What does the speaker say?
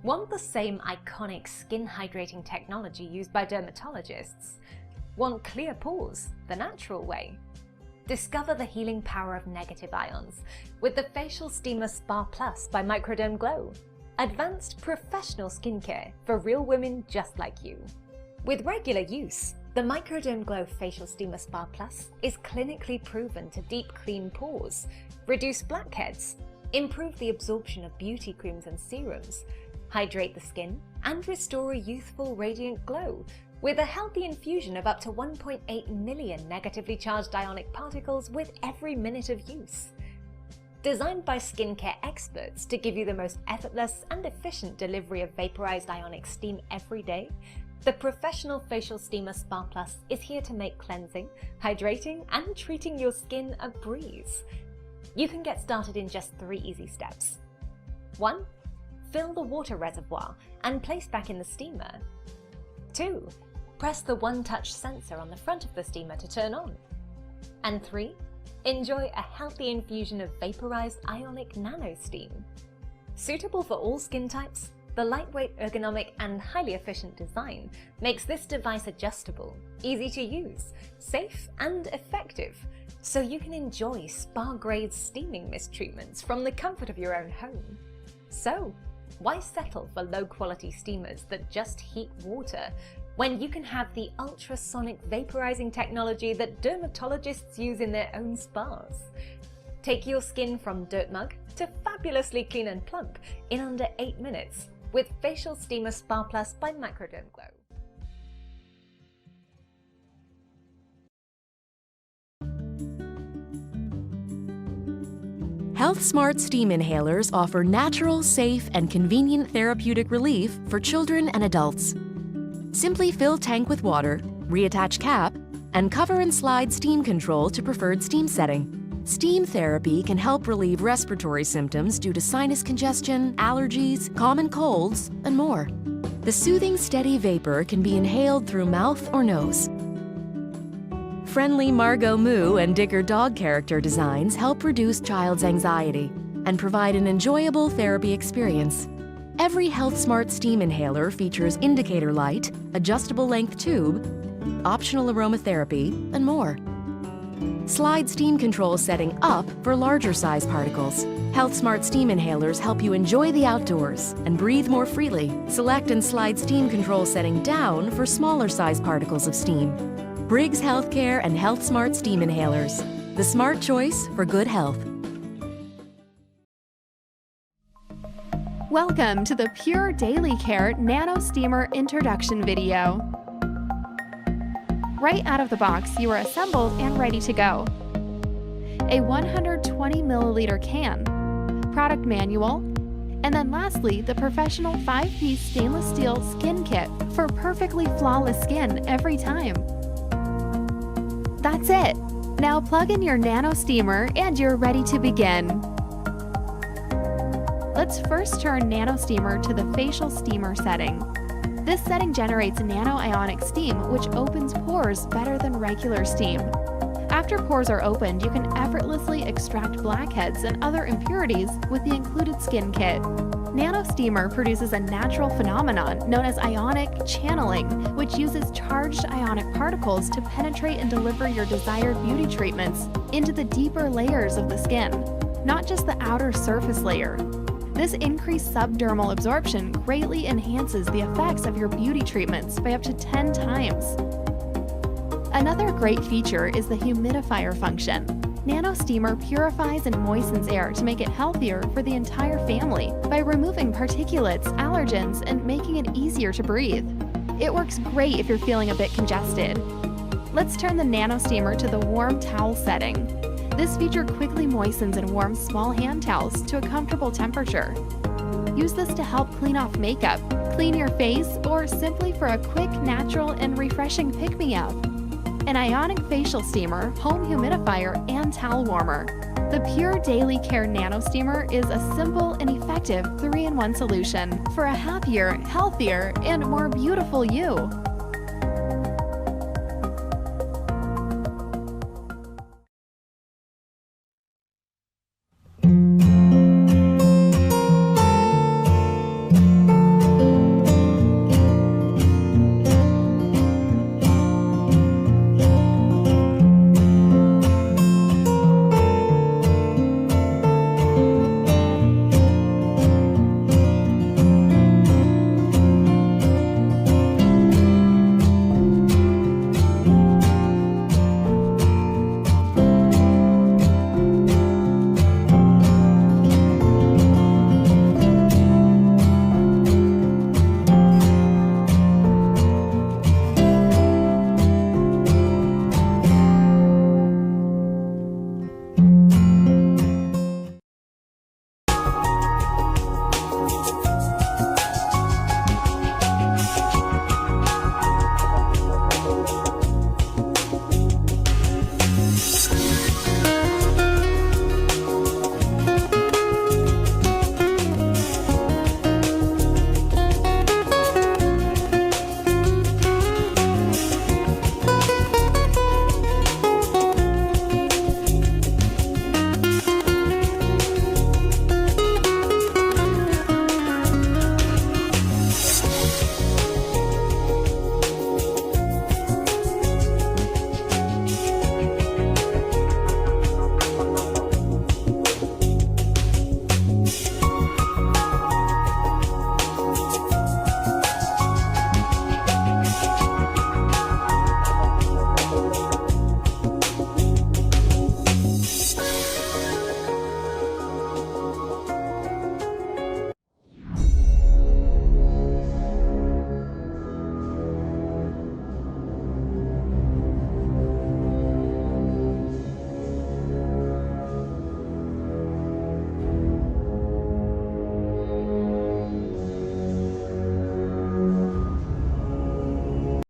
Want the same iconic skin hydrating technology used by dermatologists? Want clear pores the natural way? Discover the healing power of negative ions with the Facial Steamer Spa Plus by Microderm Glow. Advanced professional skincare for real women just like you. With regular use, the Microderm Glow Facial Steamer Spa Plus is clinically proven to deep clean pores, reduce blackheads, improve the absorption of beauty creams and serums, hydrate the skin, and restore a youthful, radiant glow with a healthy infusion of up to 1.8 million negatively charged ionic particles with every minute of use. Designed by skincare experts to give you the most effortless and efficient delivery of vaporized ionic steam every day, the Professional Facial Steamer Spa Plus is here to make cleansing, hydrating, and treating your skin a breeze. You can get started in just 3 easy steps. 1. Fill the water reservoir and place back in the steamer. 2. Press the one-touch sensor on the front of the steamer to turn on. And 3. Enjoy a healthy infusion of vaporized ionic nano steam. Suitable for all skin types, the lightweight, ergonomic, and highly efficient design makes this device adjustable, easy to use, safe, and effective, so you can enjoy spa-grade steaming mist treatments from the comfort of your own home. So, why settle for low-quality steamers that just heat water when you can have the ultrasonic vaporizing technology that dermatologists use in their own spas? Take your skin from dirt mug to fabulously clean and plump in under 8 minutes with Facial Steamer Spa Plus by Microderm Glow. Health Smart steam inhalers offer natural, safe, and convenient therapeutic relief for children and adults. Simply fill tank with water, reattach cap, and cover and slide steam control to preferred steam setting. Steam therapy can help relieve respiratory symptoms due to sinus congestion, allergies, common colds, and more. The soothing, steady vapor can be inhaled through mouth or nose. Friendly Margot Moo and Dicker dog character designs help reduce child's anxiety and provide an enjoyable therapy experience. Every Health Smart steam inhaler features indicator light, adjustable length tube, optional aromatherapy, and more. Slide steam control setting up for larger size particles. Health Smart steam inhalers help you enjoy the outdoors and breathe more freely. Select and slide steam control setting down for smaller size particles of steam. Briggs Healthcare and Health Smart steam inhalers. The smart choice for good health. Welcome to the Pure Daily Care Nano Steamer introduction video. Right out of the box, you are assembled and ready to go. A 120 milliliter can, product manual, and then lastly, the professional 5-piece stainless steel skin kit for perfectly flawless skin every time. That's it. Now plug in your nano steamer and you're ready to begin. Let's first turn nano steamer to the facial steamer setting. This setting generates nano-ionic steam, which opens pores better than regular steam. After pores are opened, you can effortlessly extract blackheads and other impurities with the included skin kit. Nano steamer produces a natural phenomenon known as ionic channeling, which uses charged ionic particles to penetrate and deliver your desired beauty treatments into the deeper layers of the skin, not just the outer surface layer. This increased subdermal absorption greatly enhances the effects of your beauty treatments by up to 10 times. Another great feature is the humidifier function. Nano steamer purifies and moistens air to make it healthier for the entire family by removing particulates, allergens, and making it easier to breathe. It works great if you're feeling a bit congested. Let's turn the nano steamer to the warm towel setting. This feature quickly moistens and warms small hand towels to a comfortable temperature. Use this to help clean off makeup, clean your face, or simply for a quick, natural, and refreshing pick-me-up. An ionic facial steamer, home humidifier, and towel warmer. The Pure Daily Care Nano Steamer is a simple and effective 3-in-1 solution for a happier, healthier, and more beautiful you.